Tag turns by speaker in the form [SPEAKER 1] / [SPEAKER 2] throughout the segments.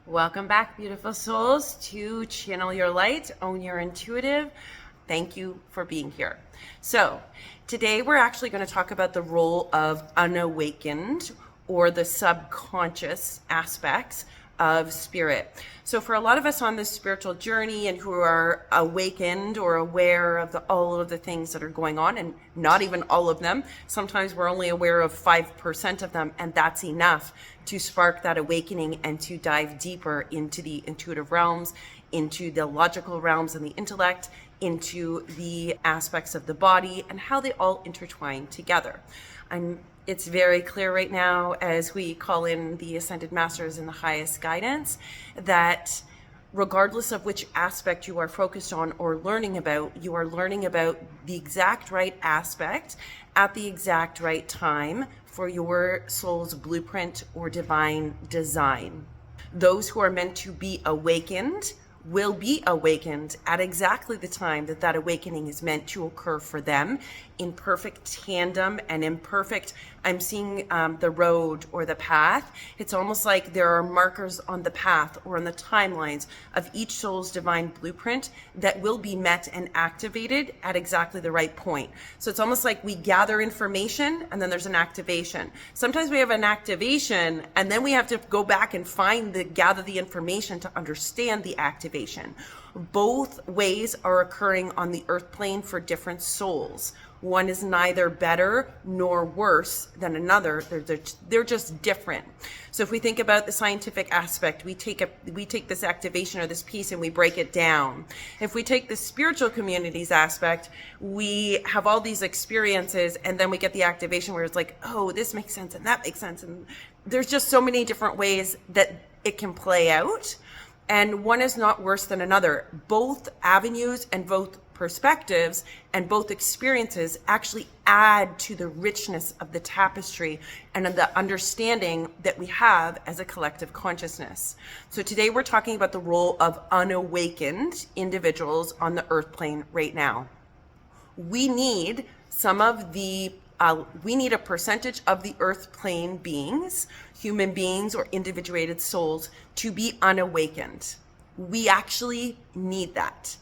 [SPEAKER 1] Welcome back, beautiful souls, to Channel Your Light, Own Your Intuitive. Thank you for being here. So today we're actually going to talk about the role of unawakened, or the subconscious aspects of spirit. So for a lot of us on this spiritual journey and who are awakened or aware of all of the things that are going on, and not even all of them, sometimes we're only aware of 5% of them, and that's enough to spark that awakening and to dive deeper into the intuitive realms, into the logical realms and the intellect, into the aspects of the body and how they all intertwine together. It's very clear right now, as we call in the Ascended Masters and the highest guidance, that regardless of which aspect you are focused on or learning about, you are learning about the exact right aspect at the exact right time for your soul's blueprint or divine design. Those who are meant to be awakened will be awakened at exactly the time that that awakening is meant to occur for them, in perfect tandem and in perfect, I'm seeing the road or the path. It's almost like there are markers on the path or on the timelines of each soul's divine blueprint that will be met and activated at exactly the right point. So it's almost like we gather information and then there's an activation. Sometimes we have an activation and then we have to go back and gather the information to understand the activation. Both ways are occurring on the earth plane for different souls. One is neither better nor worse than another. They're just different. So if we think about the scientific aspect, we take this activation or this piece and we break it down. If we take the spiritual communities aspect, we have all these experiences and then we get the activation where it's like, oh, this makes sense and that makes sense. And there's just so many different ways that it can play out. And one is not worse than another. Both avenues and both perspectives and both experiences actually add to the richness of the tapestry and of the understanding that we have as a collective consciousness. So today we're talking about the role of unawakened individuals on the earth plane right now. We need a percentage of the earth plane beings, human beings or individuated souls, to be unawakened. We actually need that.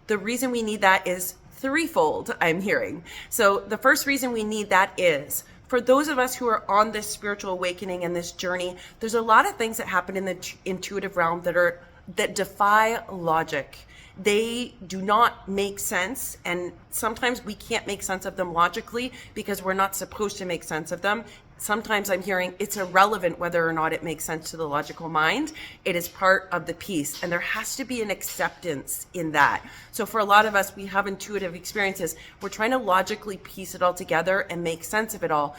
[SPEAKER 1] The reason we need that is threefold, I'm hearing. So the first reason we need that is, for those of us who are on this spiritual awakening and this journey, there's a lot of things that happen in the intuitive realm that defy logic. They do not make sense, and sometimes we can't make sense of them logically because we're not supposed to make sense of them. Sometimes I'm hearing it's irrelevant whether or not it makes sense to the logical mind. It is part of the piece, and there has to be an acceptance in that. So for a lot of us, we have intuitive experiences. We're trying to logically piece it all together and make sense of it all.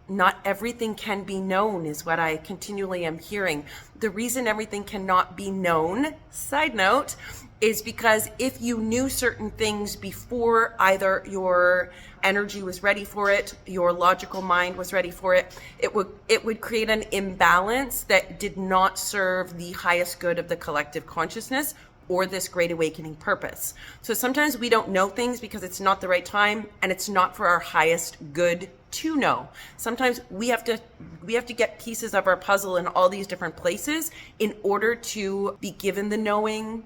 [SPEAKER 1] Not everything can be known is what I continually am hearing. The reason everything cannot be known, side note, is because if you knew certain things before either your energy was ready for it, your logical mind was ready for it, it would create an imbalance that did not serve the highest good of the collective consciousness or this great awakening purpose. So sometimes we don't know things because it's not the right time and it's not for our highest good to know. Sometimes we have to get pieces of our puzzle in all these different places in order to be given the knowing,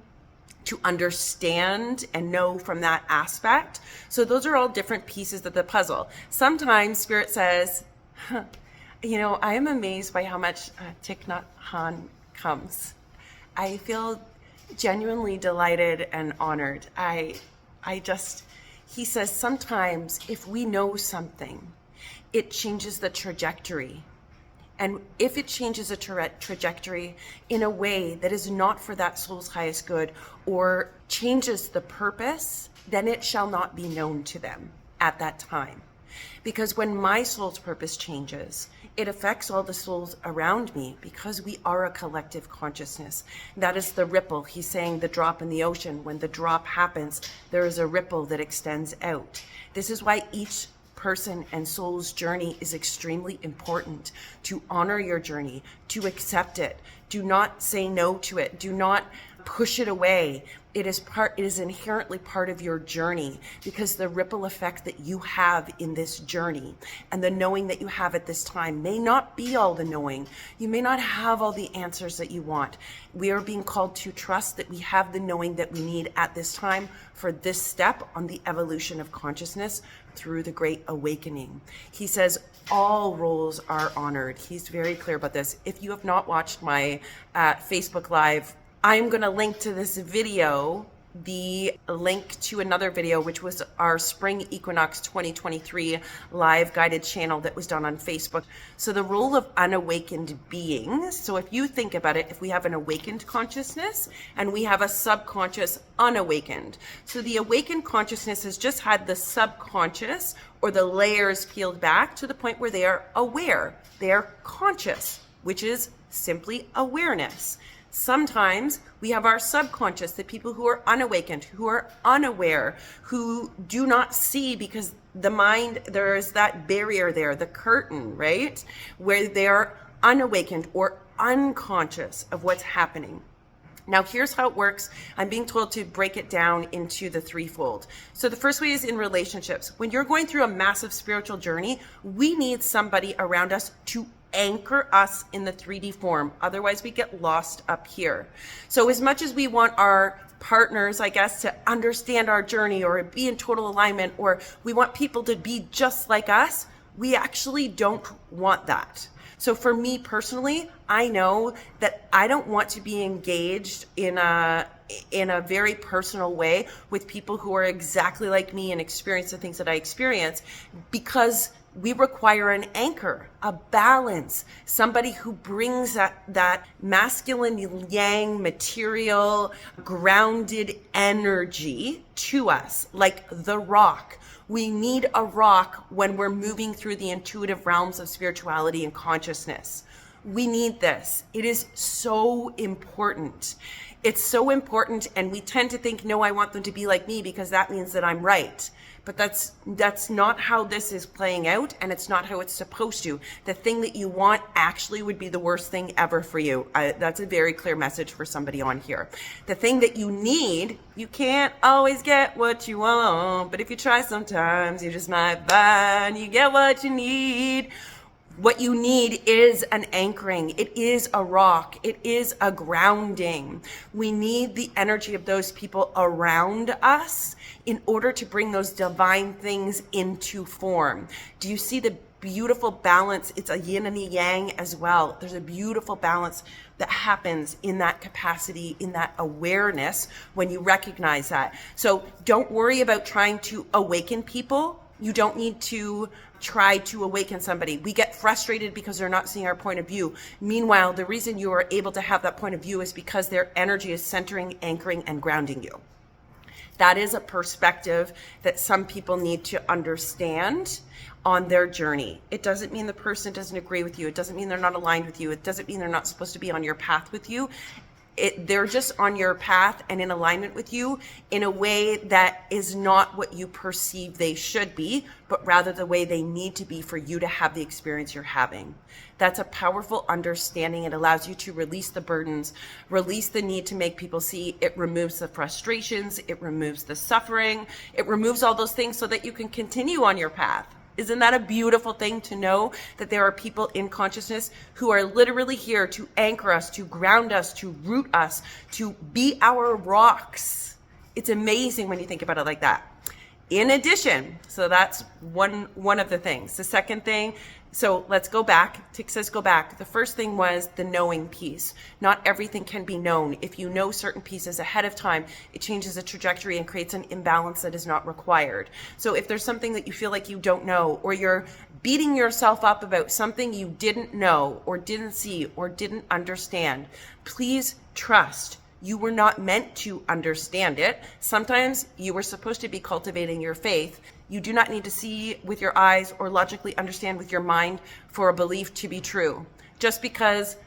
[SPEAKER 1] to understand and know from that aspect. So those are all different pieces of the puzzle. Sometimes Spirit says, I am amazed by how much Thich Nhat Hahn comes. I feel genuinely delighted and honored. He says sometimes if we know something, it changes the trajectory. And if it changes a trajectory in a way that is not for that soul's highest good or changes the purpose, then it shall not be known to them at that time. Because when my soul's purpose changes, it affects all the souls around me because we are a collective consciousness. That is the ripple. He's saying the drop in the ocean. When the drop happens, there is a ripple that extends out. This is why each person and soul's journey is extremely important. To honor your journey, to accept it. Do not say no to it. Do not push it away. It is inherently part of your journey, because the ripple effect that you have in this journey and the knowing that you have at this time may not be all the knowing. You may not have all the answers that you want. We are being called to trust that we have the knowing that we need at this time for this step on the evolution of consciousness through the Great Awakening. He says all roles are honored. He's very clear about this. If you have not watched my Facebook Live, I'm going to link to this video, the link to another video, which was our Spring Equinox 2023 live guided channel that was done on Facebook. So the role of unawakened beings. So if you think about it, if we have an awakened consciousness and we have a subconscious unawakened. So the awakened consciousness has just had the subconscious or the layers peeled back to the point where they are aware. They are conscious, which is simply awareness. Sometimes we have our subconscious, the people who are unawakened, who are unaware, who do not see, because the mind, there is that barrier there, the curtain, right? Where they are unawakened or unconscious of what's happening. Now, here's how it works. I'm being told to break it down into the threefold. So the first way is in relationships. When you're going through a massive spiritual journey, we need somebody around us to anchor us in the 3D form. Otherwise, we get lost up here. So as much as we want our partners, I guess, to understand our journey or be in total alignment, or we want people to be just like us, we actually don't want that. So for me personally, I know that I don't want to be engaged in a very personal way with people who are exactly like me and experience the things that I experience, because we require an anchor, a balance, somebody who brings that masculine yang material, grounded energy to us, like the rock. We need a rock when we're moving through the intuitive realms of spirituality and consciousness. We need this. It is so important. It's so important, and we tend to think, no, I want them to be like me because that means that I'm right. But that's not how this is playing out, and it's not how it's supposed to. The thing that you want actually would be the worst thing ever for you. That's a very clear message for somebody on here. The thing that you need, you can't always get what you want, but if you try sometimes, you just might find you get what you need. What you need is an anchoring. It is a rock. It is a grounding. We need the energy of those people around us in order to bring those divine things into form. Do you see the beautiful balance? It's a yin and a yang as well. There's a beautiful balance that happens in that capacity, in that awareness when you recognize that. So don't worry about trying to awaken people. You don't need to try to awaken somebody. We get frustrated because they're not seeing our point of view. Meanwhile, the reason you are able to have that point of view is because their energy is centering, anchoring, and grounding you. That is a perspective that some people need to understand on their journey. It doesn't mean the person doesn't agree with you. It doesn't mean they're not aligned with you. It doesn't mean they're not supposed to be on your path with you. They're just on your path and in alignment with you in a way that is not what you perceive they should be, but rather the way they need to be for you to have the experience you're having. That's a powerful understanding. It allows you to release the burdens, release the need to make people see. It removes the frustrations. It removes the suffering. It removes all those things so that you can continue on your path. Isn't that a beautiful thing to know that there are people in consciousness who are literally here to anchor us, to ground us, to root us, to be our rocks? It's amazing when you think about it like that. In addition, so that's one of the things. The second thing, so let's go back. Thich says go back. The first thing was the knowing piece. Not everything can be known. If you know certain pieces ahead of time, it changes the trajectory and creates an imbalance that is not required. So if there's something that you feel like you don't know, or you're beating yourself up about something you didn't know or didn't see or didn't understand, please trust. You were not meant to understand it. Sometimes you were supposed to be cultivating your faith. You do not need to see with your eyes or logically understand with your mind for a belief to be true. Just because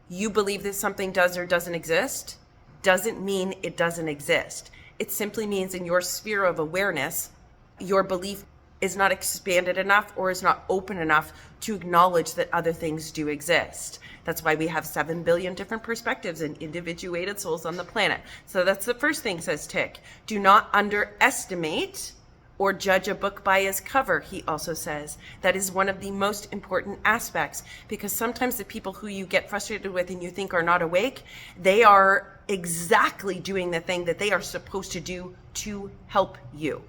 [SPEAKER 1] you believe that something does or doesn't exist doesn't mean it doesn't exist. It simply means in your sphere of awareness, your belief is not expanded enough or is not open enough to acknowledge that other things do exist. That's why we have 7 billion different perspectives and individuated souls on the planet. So that's the first thing, says Thich. Do not underestimate or judge a book by its cover, he also says. That is one of the most important aspects, because sometimes the people who you get frustrated with and you think are not awake, they are exactly doing the thing that they are supposed to do to help you.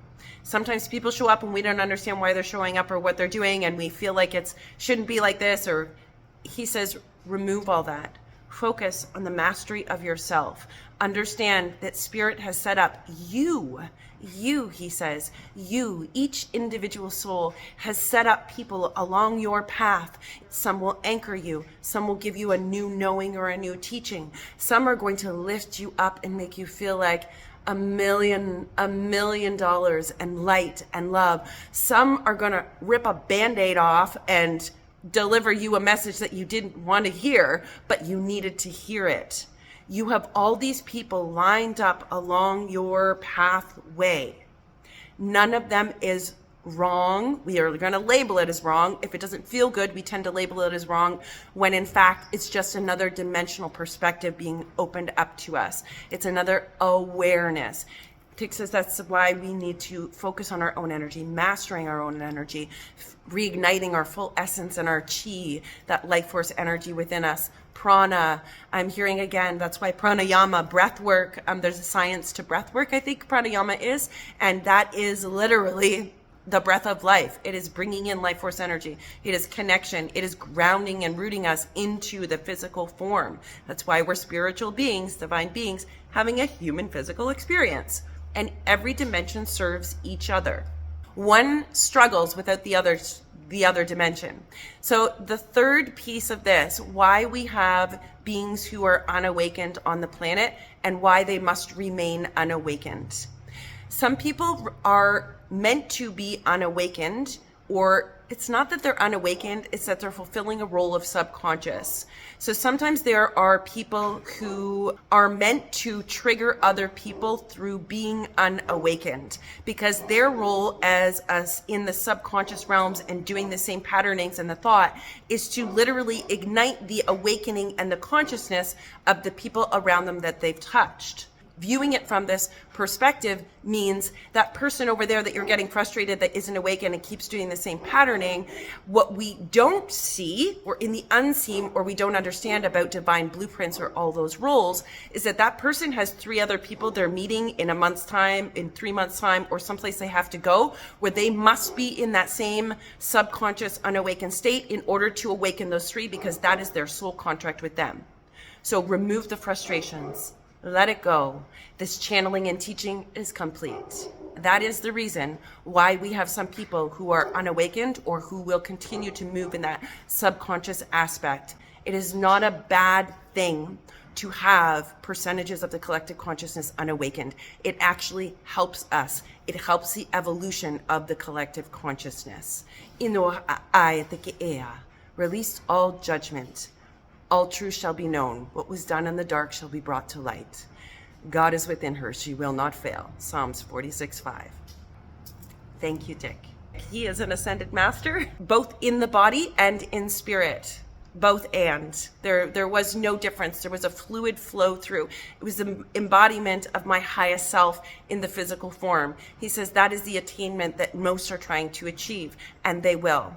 [SPEAKER 1] Sometimes people show up and we don't understand why they're showing up or what they're doing, and we feel like it shouldn't be like this, or he says, remove all that. Focus on the mastery of yourself. Understand that Spirit has set up you, he says, you, each individual soul has set up people along your path. Some will anchor you. Some will give you a new knowing or a new teaching. Some are going to lift you up and make you feel like $1 million and light and love. Some are going to rip a Band-Aid off and deliver you a message that you didn't want to hear, but you needed to hear it. You have all these people lined up along your pathway. None of them is wrong. We are going to label it as wrong. If it doesn't feel good, we tend to label it as wrong, when in fact it's just another dimensional perspective being opened up to us. It's another awareness. Thich says that's why we need to focus on our own energy, mastering our own energy, reigniting our full essence and our chi, that life force energy within us. Prana, I'm hearing again, that's why pranayama, breath work, there's a science to breath work, I think pranayama is, and that is literally the breath of life. It is bringing in life force energy. It is connection. It is grounding and rooting us into the physical form. That's why we're spiritual beings, divine beings, having a human physical experience. And every dimension serves each other. One struggles without the other dimension. So the third piece of this, why we have beings who are unawakened on the planet and why they must remain unawakened. Some people are meant to be unawakened, or it's not that they're unawakened, it's that they're fulfilling a role of subconscious. So sometimes there are people who are meant to trigger other people through being unawakened, because their role as us in the subconscious realms and doing the same patternings and the thought is to literally ignite the awakening and the consciousness of the people around them that they've touched. Viewing it from this perspective means that person over there that you're getting frustrated that isn't awakened and keeps doing the same patterning, what we don't see, or in the unseen, or we don't understand about divine blueprints or all those roles, is that that person has 3 other people they're meeting in a month's time, in 3 months' time, or someplace they have to go, where they must be in that same subconscious unawakened state in order to awaken those 3, because that is their soul contract with them. So remove the frustrations. Let it go. This channeling and teaching is complete. That is the reason why we have some people who are unawakened or who will continue to move in that subconscious aspect. It is not a bad thing to have percentages of the collective consciousness unawakened. It actually helps us. It helps the evolution of the collective consciousness. Ino ai te ea. Release all judgment. All truth shall be known. What was done in the dark shall be brought to light. God is within her. She will not fail. Psalms 46:5. Thank you, Thich. He is an ascended master, both in the body and in spirit. Both and. There was no difference. There was a fluid flow through. It was the embodiment of my highest self in the physical form. He says that is the attainment that most are trying to achieve, and they will.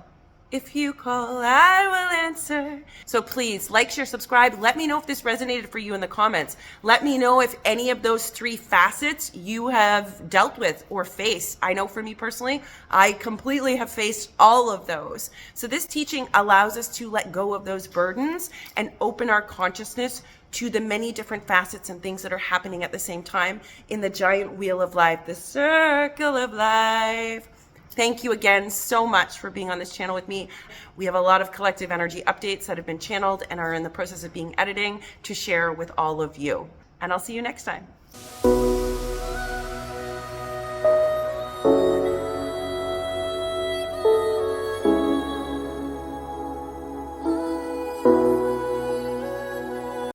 [SPEAKER 1] If you call, I will answer. So please like, share, subscribe. Let me know if this resonated for you in the comments. Let me know if any of those 3 facets you have dealt with or faced. I know for me personally, I completely have faced all of those. So this teaching allows us to let go of those burdens and open our consciousness to the many different facets and things that are happening at the same time in the giant wheel of life, the circle of life. Thank you again so much for being on this channel with me. We have a lot of collective energy updates that have been channeled and are in the process of being editing to share with all of you. And I'll see you next time.